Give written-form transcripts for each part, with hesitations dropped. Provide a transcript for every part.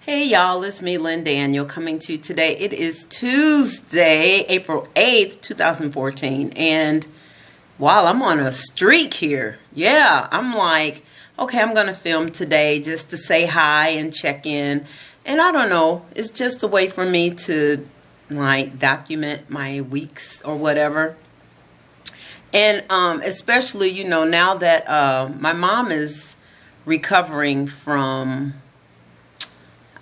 Hey y'all, it's me, Lynn Daniel, coming to you today. It is Tuesday, April 8th, 2014, and wow, I'm on a streak here. Yeah, I'm like, okay, I'm going to film today just to say hi and check in, and I don't know, it's just a way for me to like document my weeks or whatever. And especially, you know, now that my mom is recovering from,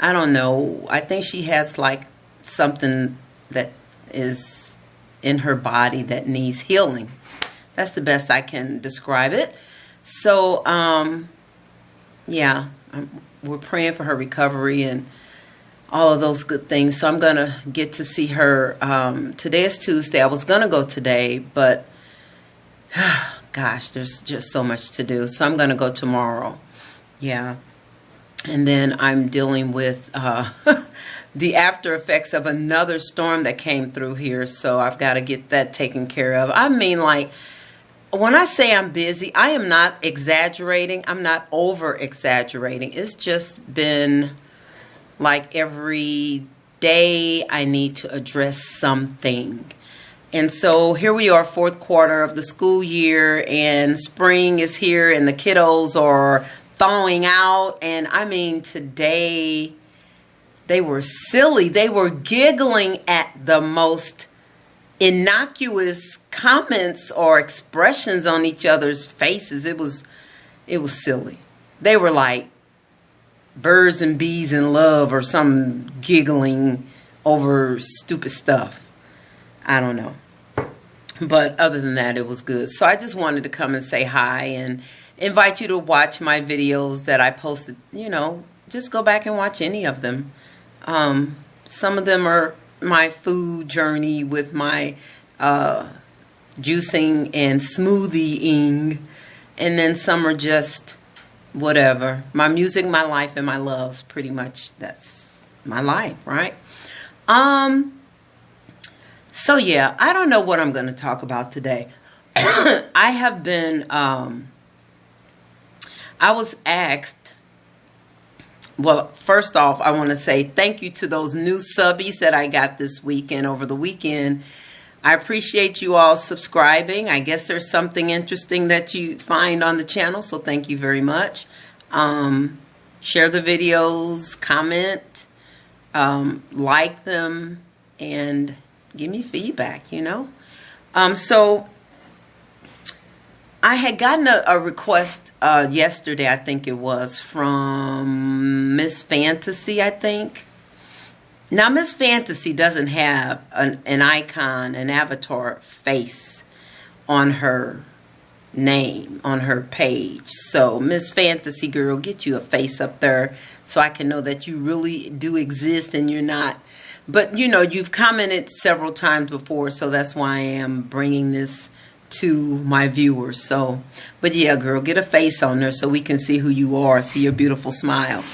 I don't know, I think she has like something that is in her body that needs healing. That's the best I can describe it. So, yeah, we're praying for her recovery and all of those good things. So I'm going to get to see her. Today is Tuesday. I was going to go today, but gosh, there's just so much to do. So I'm going to go tomorrow. Yeah. And then I'm dealing with the after effects of another storm that came through here. So I've got to get that taken care of. I mean, like, when I say I'm busy, I am not exaggerating. I'm not over exaggerating. It's just been like every day I need to address something. And so here we are, fourth quarter of the school year, and spring is here, and the kiddos are thawing out. And I mean, today they were silly. They were giggling at the most innocuous comments or expressions on each other's faces. It was silly. They were like birds and bees in love or some giggling over stupid stuff. I don't know. But other than that, it was good. So I just wanted to come and say hi and invite you to watch my videos that I posted. You know, just go back and watch any of them. Some of them are my food journey with my juicing and smoothieing. And then some are just whatever. My music, my life, and my loves. Pretty much that's my life, right? So yeah, I don't know what I'm going to talk about today. I have been, I was asked, well, first off, I want to say thank you to those new subbies that I got this weekend, over the weekend. I appreciate you all subscribing. I guess there's something interesting that you find on the channel, so thank you very much. Share the videos, comment, like them, and give me feedback, you know. So I had gotten a request yesterday, I think it was, from Miss Fantasy, I think. Now, Miss Fantasy doesn't have an icon, an avatar face on her name, on her page. So, Miss Fantasy Girl, get you a face up there so I can know that you really do exist and you're not. But, you know, you've commented several times before, so that's why I am bringing this to my viewers. So, but yeah, girl, get a face on there so we can see who you are, see your beautiful smile.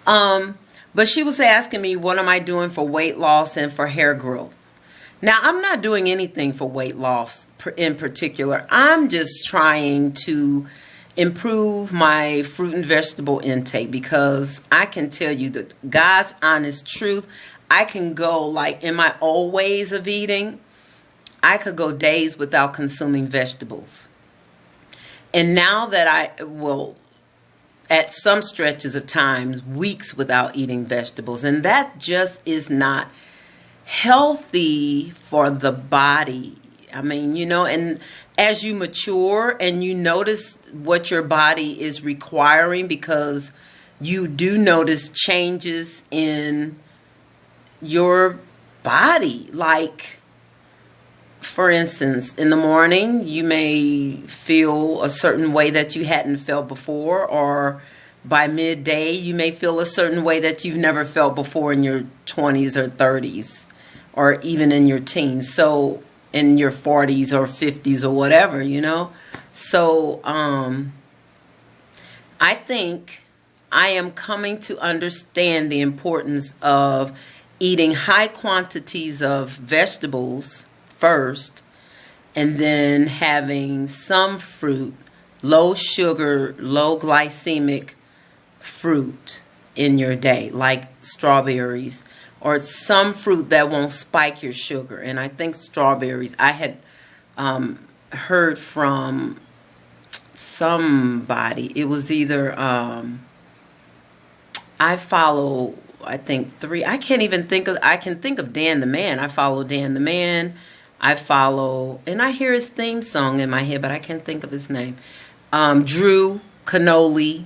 But she was asking me, what am I doing for weight loss and for hair growth? Now, I'm not doing anything for weight loss in particular. I'm just trying to improve my fruit and vegetable intake, because I can tell you that God's honest truth, I can go, like in my old ways of eating, I could go days without consuming vegetables. And now that I will, at some stretches of times, weeks without eating vegetables. And that just is not healthy for the body. I mean, you know, and as you mature and you notice what your body is requiring, because you do notice changes in your body. Like, for instance, in the morning you may feel a certain way that you hadn't felt before, or by midday you may feel a certain way that you've never felt before in your 20s or 30s, or even in your teens, so in your 40s or 50s or whatever, you know. So I think I am coming to understand the importance of eating high quantities of vegetables first, and then having some fruit, low sugar, low glycemic fruit, in your day, like strawberries or some fruit that won't spike your sugar. And I think strawberries, I had heard from somebody, it was either I follow, I think I can't even think of, I can think of Dan the Man. I follow Dan the Man. I follow, and I hear his theme song in my head, but I can't think of his name. Drew Canoli,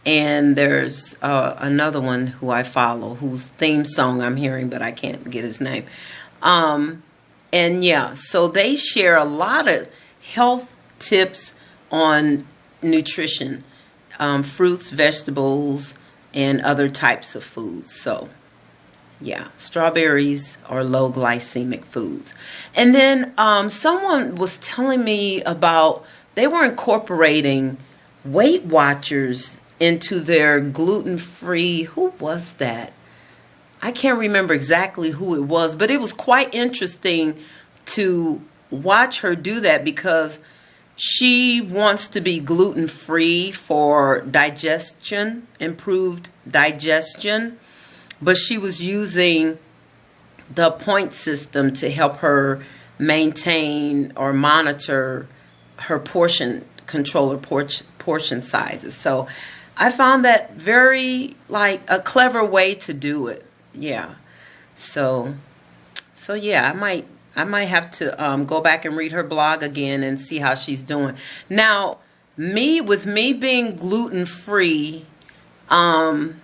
and there's another one who I follow whose theme song I'm hearing, but I can't get his name. And yeah, so they share a lot of health tips on nutrition, fruits, vegetables, and other types of foods. So yeah, strawberries are low glycemic foods. And then someone was telling me about, they were incorporating Weight Watchers into their gluten-free, who was that? I can't remember exactly who it was, but it was quite interesting to watch her do that, because she wants to be gluten-free for digestion, improved digestion, but she was using the point system to help her maintain or monitor her portion, control her portion sizes. So I found that very, like, a clever way to do it. Yeah. So yeah, I might have to go back and read her blog again and see how she's doing. Now, with me being gluten-free, I'm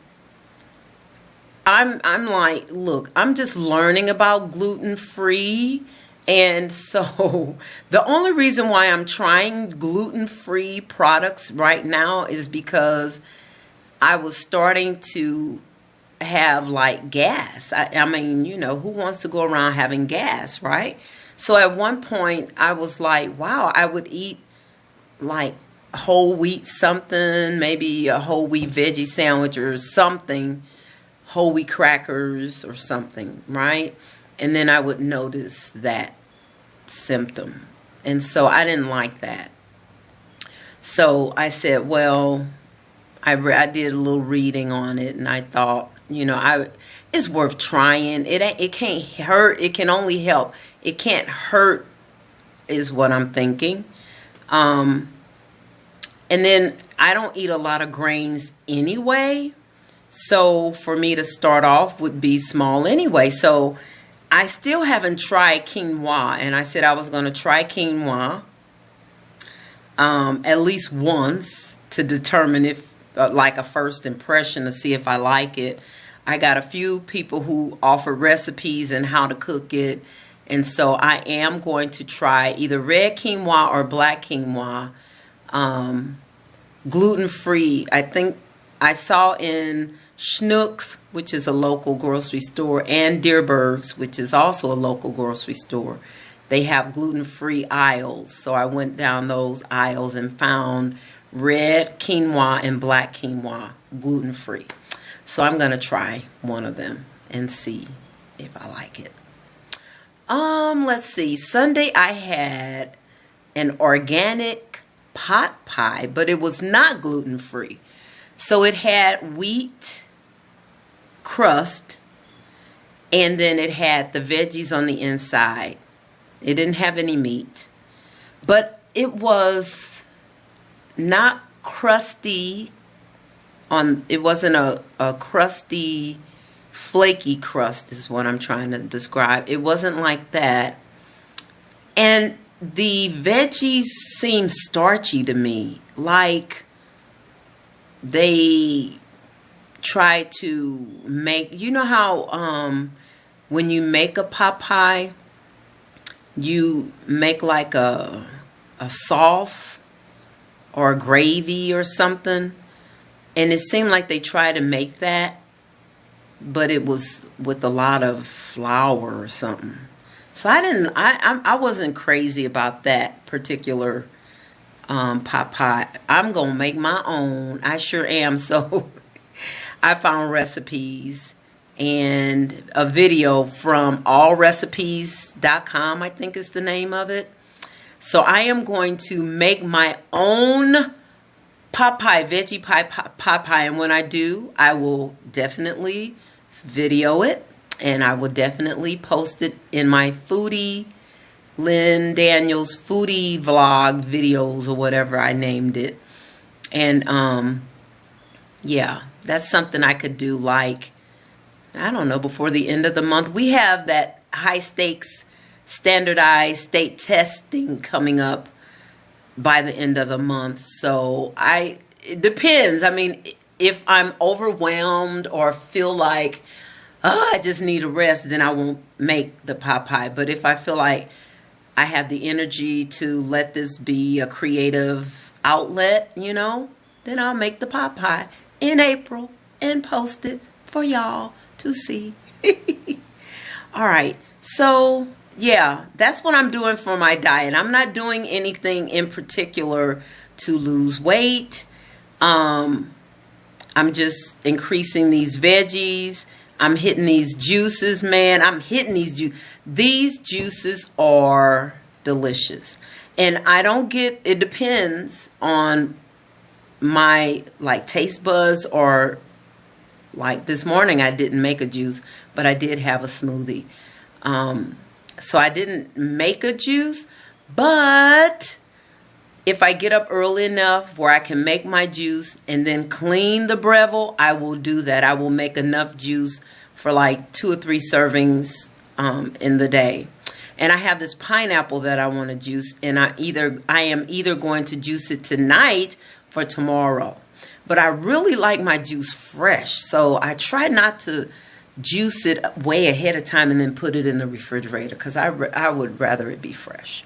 like, look, I'm just learning about gluten-free, and so the only reason why I'm trying gluten-free products right now is because I was starting to have like gas. I mean, you know, who wants to go around having gas, right? So at one point I was like, wow, I would eat like whole wheat something, maybe a whole wheat veggie sandwich or something, whole wheat crackers or something, right? And then I would notice that symptom. And so I didn't like that. So I said, well, I did a little reading on it, and I thought, you know, it's worth trying. It can't hurt. It can only help. It can't hurt, is what I'm thinking. And then I don't eat a lot of grains anyway, so for me to start off would be small anyway. So I still haven't tried quinoa, and I said I was going to try quinoa at least once to determine if, like a first impression, to see if I like it. I got a few people who offer recipes and how to cook it, and so I am going to try either red quinoa or black quinoa, gluten-free. I think I saw in Schnucks, which is a local grocery store, and Deerberg's, which is also a local grocery store, they have gluten-free aisles. So I went down those aisles and found red quinoa and black quinoa gluten-free. So I'm going to try one of them and see if I like it. Let's see. Sunday I had an organic pot pie, but it was not gluten-free. So it had wheat crust, and then it had the veggies on the inside. It didn't have any meat, but it was not crusty. It wasn't a crusty, flaky crust is what I'm trying to describe. It wasn't like that. And the veggies seemed starchy to me, like they tried to make, you know how when you make a pot pie, you make like a sauce or a gravy or something, and it seemed like they tried to make that, but it was with a lot of flour or something. So I wasn't crazy about that particular pot pie. I'm gonna make my own. I sure am. So I found recipes and a video from allrecipes.com, I think is the name of it. So I am going to make my own pot pie, veggie pie, pot pie. And when I do, I will definitely video it, and I will definitely post it in my Foodie, Lynn Daniels Foodie vlog videos, or whatever I named it. And yeah, that's something I could do, like, I don't know, before the end of the month. We have that high stakes standardized state testing coming up by the end of the month. So it depends. I mean, if I'm overwhelmed or feel like, oh, I just need a rest, then I won't make the pot pie. But if I feel like I have the energy to let this be a creative outlet, you know, then I'll make the pot pie in April and post it for y'all to see. All right. So, yeah, that's what I'm doing for my diet. I'm not doing anything in particular to lose weight. I'm just increasing these veggies. I'm hitting these juices, man. I'm hitting these juices. These juices are delicious. And I don't get, it depends on my, like, taste buds, or like this morning I didn't make a juice, but I did have a smoothie. So I didn't make a juice, but if I get up early enough where I can make my juice and then clean the Breville, I will do that. I will make enough juice for like 2 or 3 servings in the day. And I have this pineapple that I want to juice, and I am either going to juice it tonight for tomorrow. But I really like my juice fresh, so I try not to juice it way ahead of time and then put it in the refrigerator, because I would rather it be fresh.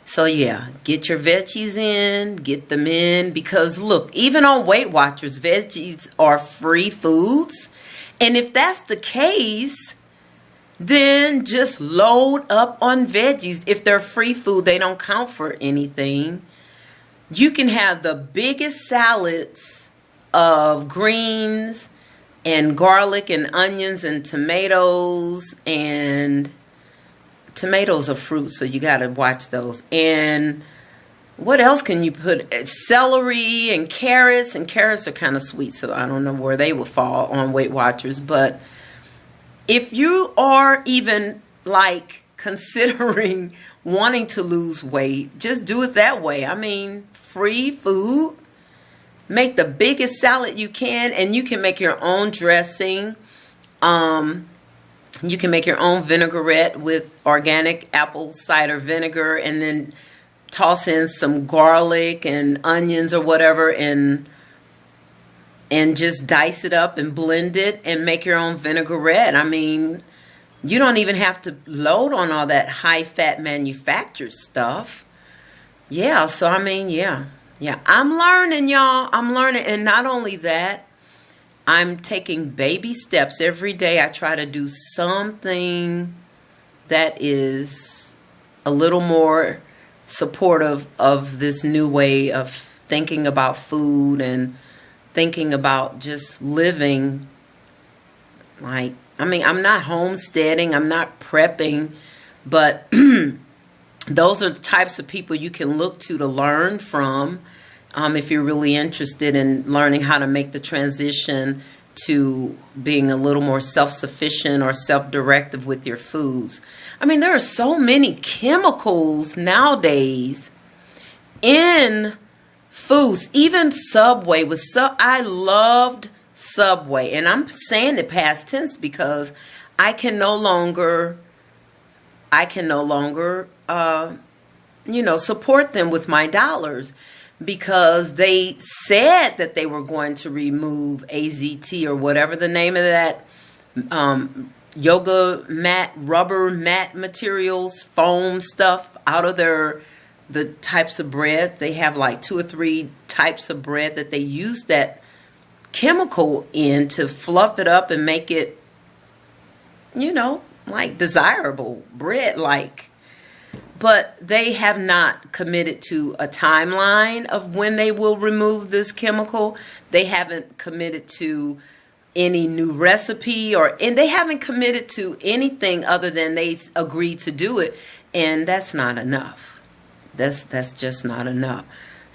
So yeah, get your veggies in, get them in, because look, even on Weight Watchers, veggies are free foods. And if that's the case, then just load up on veggies. If they're free food, they don't count for anything. You can have the biggest salads of greens and garlic and onions and tomatoes, and tomatoes are fruit, so you got to watch those. And what else can you put? Celery and carrots are kind of sweet, so I don't know where they will fall on Weight Watchers. But if you are even like considering wanting to lose weight, just do it that way. I mean, free food. Make the biggest salad you can, and you can make your own dressing. You can make your own vinaigrette with organic apple cider vinegar, and then toss in some garlic and onions or whatever, and just dice it up and blend it and make your own vinaigrette. I mean, you don't even have to load on all that high-fat manufactured stuff. Yeah, so I mean, yeah, I'm learning, y'all. I'm learning, and not only that, I'm taking baby steps every day. I try to do something that is a little more supportive of this new way of thinking about food and thinking about just living. Like, I mean, I'm not homesteading, I'm not prepping, but those are the types of people you can look to learn from if you're really interested in learning how to make the transition to being a little more self-sufficient or self-directive with your foods. I mean, there are so many chemicals nowadays in foods. Even Subway I loved Subway, and I'm saying it past tense because I can no longer support them with my dollars, because they said that they were going to remove AZT or whatever the name of that yoga mat, rubber mat materials, foam stuff out of the types of bread. They have like 2 or 3 types of bread that they use that chemical in to fluff it up and make it, like desirable bread like. But they have not committed to a timeline of when they will remove this chemical. They haven't committed to any new recipe, and they haven't committed to anything other than they agreed to do it, and that's not enough. That's just not enough.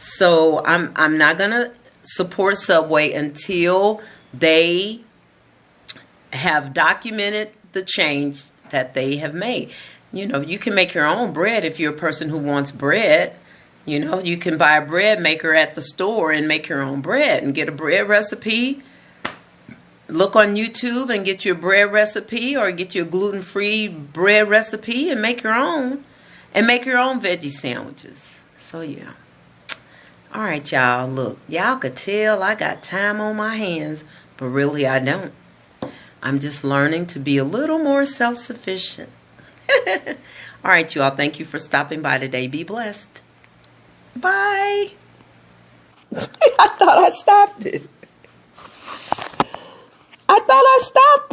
So I'm not gonna support Subway until they have documented the change that they have made. You know, you can make your own bread if you're a person who wants bread. You know, you can buy a bread maker at the store and make your own bread and get a bread recipe. Look on YouTube and get your bread recipe, or get your gluten-free bread recipe and make your own. And make your own veggie sandwiches. So, yeah. All right, y'all. Look, y'all could tell I got time on my hands, but really I don't. I'm just learning to be a little more self-sufficient. All right, y'all. Thank you for stopping by today. Be blessed. Bye. I thought I stopped it. I thought I stopped it.